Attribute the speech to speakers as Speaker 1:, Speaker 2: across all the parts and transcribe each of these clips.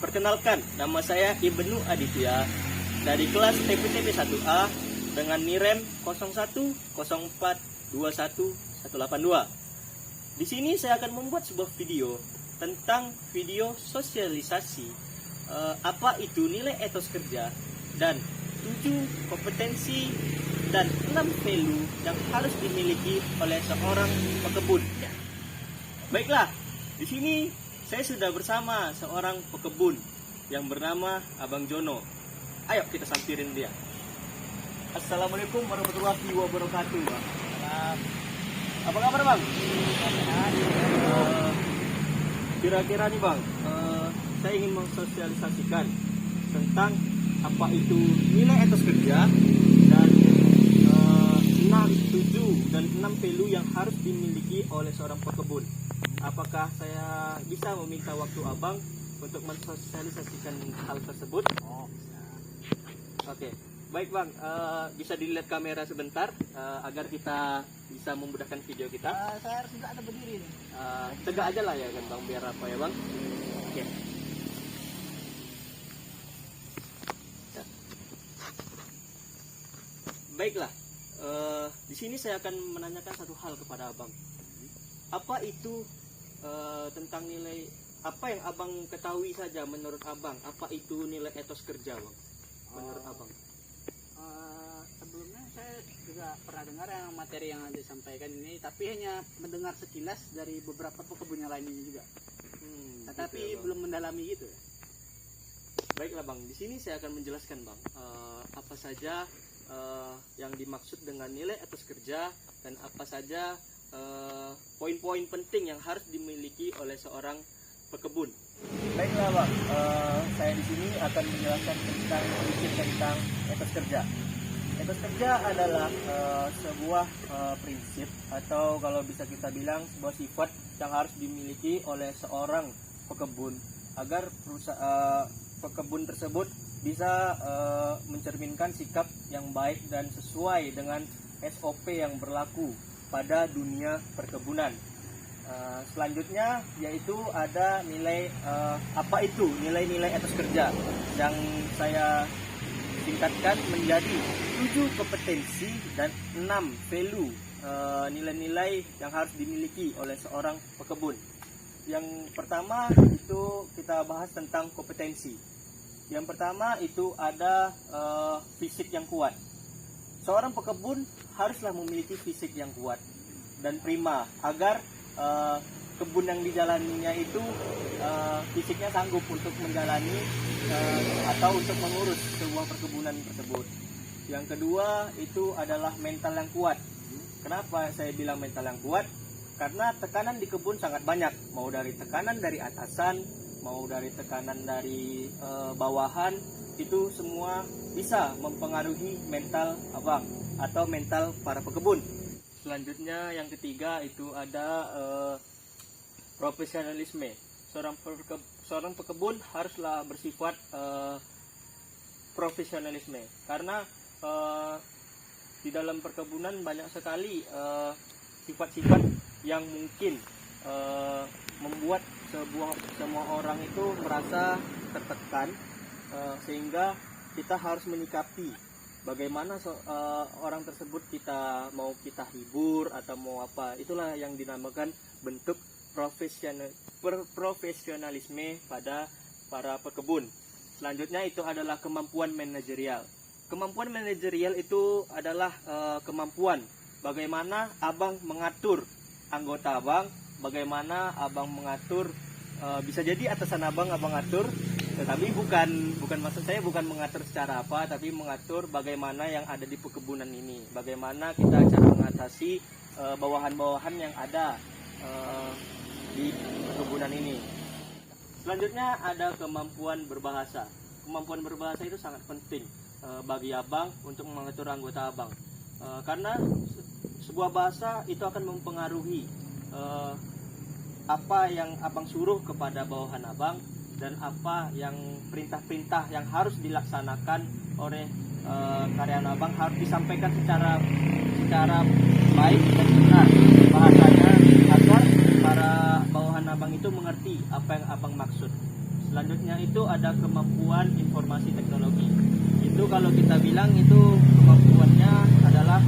Speaker 1: Perkenalkan, nama saya Ibnu Aditya dari kelas TPTP 1A dengan NIREM 0104218182. Di sini saya akan membuat sebuah video tentang video sosialisasi apa itu nilai etos kerja dan 7 kompetensi dan 6 value yang harus dimiliki oleh seorang pekebun. Baiklah, di sini saya sudah bersama seorang pekebun yang bernama Abang Jono. Ayo kita sampirin dia. Assalamualaikum warahmatullahi wabarakatuh, Bang. Apa kabar, Bang? Kira-kira nih, Bang, saya ingin mensosialisasikan tentang apa itu nilai etos kerja dan 6, 7 dan 6 value yang harus dimiliki oleh seorang pekebun. Apakah saya bisa meminta waktu Abang untuk mensosialisasikan hal tersebut?
Speaker 2: Oh, bisa.
Speaker 1: Oke, baik Bang, bisa dilihat kamera sebentar agar kita bisa memudahkan video kita.
Speaker 2: Saya harus nggak ada berdiri nih.
Speaker 1: Tegak aja lah ya kan Bang, biar apa ya Bang? Oke. Ya. Baiklah, di sini saya akan menanyakan satu hal kepada Abang. Apa itu tentang nilai, apa yang Abang ketahui saja menurut Abang, apa itu nilai etos kerja Bang? Menurut Abang?
Speaker 2: Sebelumnya saya juga pernah dengar yang materi yang disampaikan ini, tapi hanya mendengar sekilas dari beberapa pekebun yang lainnya juga. Tetapi
Speaker 1: gitu ya, Bang.
Speaker 2: belum mendalami gitu.
Speaker 1: Baiklah Bang, di sini saya akan menjelaskan Bang, apa saja yang dimaksud dengan nilai etos kerja dan apa saja poin-poin penting yang harus dimiliki oleh seorang pekebun. Baiklah Bang, saya di sini akan menjelaskan sedikit tentang etos kerja. Etos kerja adalah sebuah prinsip atau kalau bisa kita bilang sebuah sifat yang harus dimiliki oleh seorang pekebun agar pekebun tersebut bisa mencerminkan sikap yang baik dan sesuai dengan SOP yang berlaku pada dunia perkebunan. Selanjutnya yaitu ada nilai apa itu nilai-nilai etos kerja yang saya singkatkan menjadi 7 kompetensi dan 6 value, nilai-nilai yang harus dimiliki oleh seorang pekebun. Yang pertama itu kita bahas tentang kompetensi. Yang pertama itu ada fisik yang kuat. Seorang pekebun haruslah memiliki fisik yang kuat dan prima agar kebun yang dijalaninya itu fisiknya sanggup untuk menjalani atau untuk mengurus sebuah perkebunan tersebut. Yang kedua itu adalah mental yang kuat. Kenapa saya bilang mental yang kuat? Karena tekanan di kebun sangat banyak, mau dari tekanan dari atasan, mau dari tekanan dari bawahan, itu semua bisa mempengaruhi mental Abang atau mental para pekebun. Selanjutnya yang ketiga itu ada profesionalisme. Seorang pekebun haruslah bersifat profesionalisme karena di dalam perkebunan banyak sekali sifat-sifat yang mungkin membuat semua orang itu merasa tertekan, sehingga kita harus menyikapi bagaimana orang tersebut kita hibur atau mau apa. Itulah yang dinamakan bentuk profesionalisme pada para pekebun. Selanjutnya itu adalah kemampuan manajerial. Kemampuan manajerial itu adalah kemampuan bagaimana Abang mengatur anggota Abang, bagaimana Abang mengatur, bisa jadi atasan Abang atur, tetapi bukan maksud saya bukan mengatur secara apa, tapi mengatur bagaimana yang ada di perkebunan ini, bagaimana kita cara mengatasi bawahan-bawahan yang ada di perkebunan ini. Selanjutnya ada kemampuan berbahasa. Kemampuan berbahasa itu sangat penting bagi Abang untuk mengatur anggota Abang, karena sebuah bahasa itu akan mempengaruhi apa yang Abang suruh kepada bawahan Abang dan apa yang perintah-perintah yang harus dilaksanakan oleh karyawan Abang harus disampaikan secara baik dan benar bahasanya agar para bawahan Abang itu mengerti apa yang Abang maksud. Selanjutnya itu ada kemampuan informasi teknologi. Itu kalau kita bilang itu kemampuannya adalah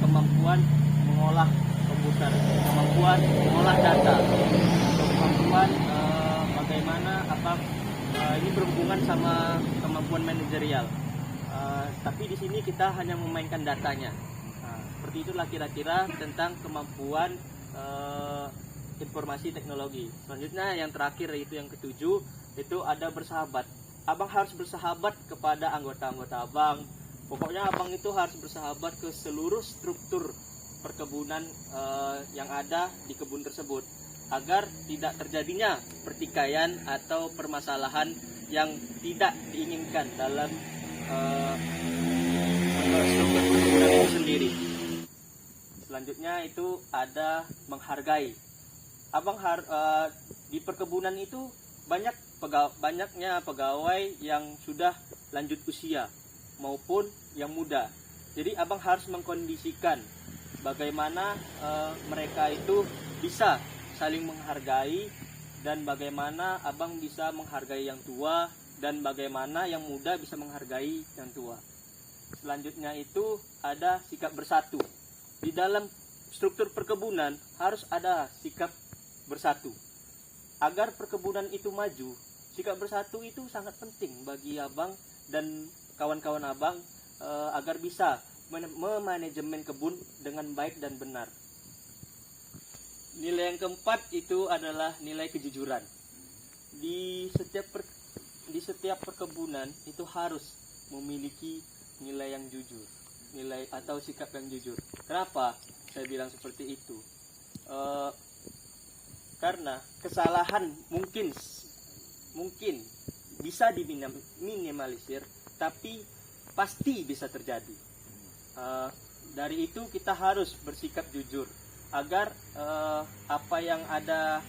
Speaker 1: kemampuan mengolah komputer, kemampuan mengolah data, kemampuan bagaimana ini berhubungan sama kemampuan manajerial. Tapi di sini kita hanya memainkan datanya. Seperti itulah kira-kira tentang kemampuan informasi teknologi. Selanjutnya yang terakhir yaitu yang ketujuh, itu ada bersahabat. Abang harus bersahabat kepada anggota-anggota abang. Pokoknya abang itu harus bersahabat ke seluruh struktur perkebunan yang ada di kebun tersebut, agar tidak terjadinya pertikaian atau permasalahan yang tidak diinginkan dalam struktur perkebunan itu sendiri. Selanjutnya itu ada menghargai. Abang di perkebunan itu banyaknya pegawai yang sudah lanjut usia maupun yang muda. Jadi abang harus mengkondisikan bagaimana mereka itu bisa saling menghargai, dan bagaimana abang bisa menghargai yang tua, dan bagaimana yang muda bisa menghargai yang tua. Selanjutnya itu ada sikap bersatu. Di dalam struktur perkebunan harus ada sikap bersatu. Agar perkebunan itu maju, sikap bersatu itu sangat penting bagi abang dan kawan-kawan abang agar bisa memanajemen kebun dengan baik dan benar. Nilai yang keempat itu adalah nilai kejujuran. Di setiap perkebunan itu harus memiliki nilai yang jujur, nilai atau sikap yang jujur. Kenapa saya bilang seperti itu? Karena kesalahan mungkin bisa diminimalisir, tapi pasti bisa terjadi. Dari itu kita harus bersikap jujur agar apa yang ada,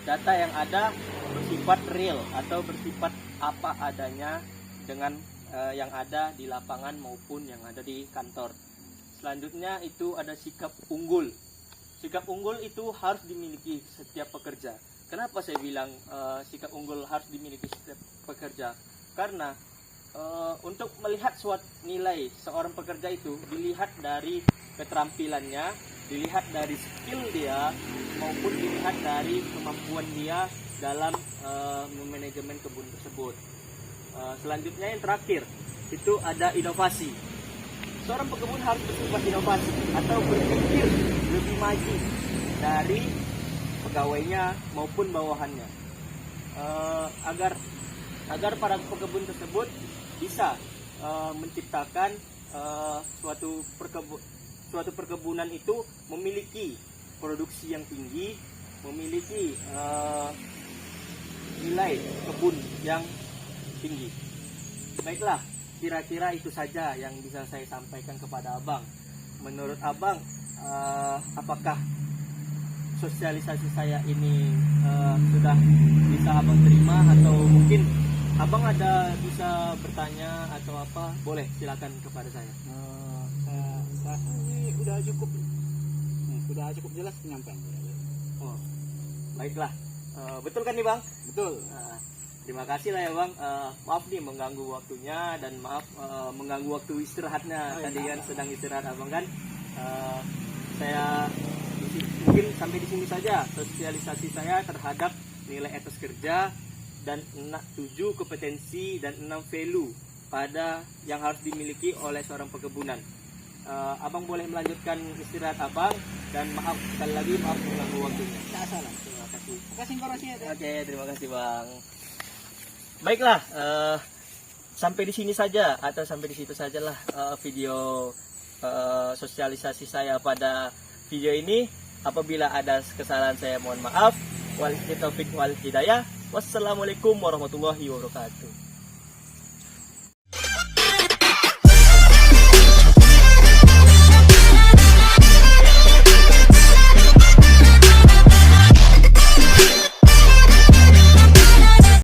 Speaker 1: data yang ada bersifat real atau bersifat apa adanya dengan yang ada di lapangan maupun yang ada di kantor. Selanjutnya itu ada sikap unggul. Sikap unggul itu harus dimiliki setiap pekerja. Kenapa saya bilang sikap unggul harus dimiliki setiap pekerja? Karena untuk melihat suatu nilai seorang pekerja itu dilihat dari keterampilannya, dilihat dari skill dia, maupun dilihat dari kemampuan dia dalam memanajemen kebun tersebut. Selanjutnya yang terakhir itu ada inovasi. Seorang pekebun harus bersifat inovasi atau berpikir lebih maju dari pegawainya maupun bawahannya, agar para pekebun tersebut bisa menciptakan suatu perkebunan itu memiliki produksi yang tinggi, memiliki nilai kebun yang tinggi. Baiklah, kira-kira itu saja yang bisa saya sampaikan kepada abang. Menurut abang, apakah sosialisasi saya ini sudah bisa abang terima, atau mungkin abang ada bisa bertanya atau apa? Boleh, silakan kepada saya.
Speaker 2: Saya ini udah cukup jelas penyampaiannya.
Speaker 1: Oh, baiklah. Betul kan nih bang?
Speaker 2: Betul.
Speaker 1: Terima kasih lah ya bang. Maaf nih mengganggu waktunya, dan maaf mengganggu waktu istirahatnya. Tadi kan sedang istirahat abang kan. Saya mungkin sampai di sini saja sosialisasi saya terhadap nilai etos kerja dan 7 kompetensi dan 6 value pada yang harus dimiliki oleh seorang perkebunan. Abang boleh melanjutkan istirahat abang, dan maaf sekali lagi, maaf mengganggu waktunya.
Speaker 2: Tidak salah.
Speaker 1: Terima kasih.
Speaker 2: Terima kasih informasinya.
Speaker 1: Oke, terima kasih bang. Baiklah, sampai di sini saja atau sampai di situ sajalah video sosialisasi saya pada video ini. Apabila ada kesalahan saya mohon maaf. Wabillahi taufik wal hidayah. Wassalamualaikum warahmatullahi wabarakatuh.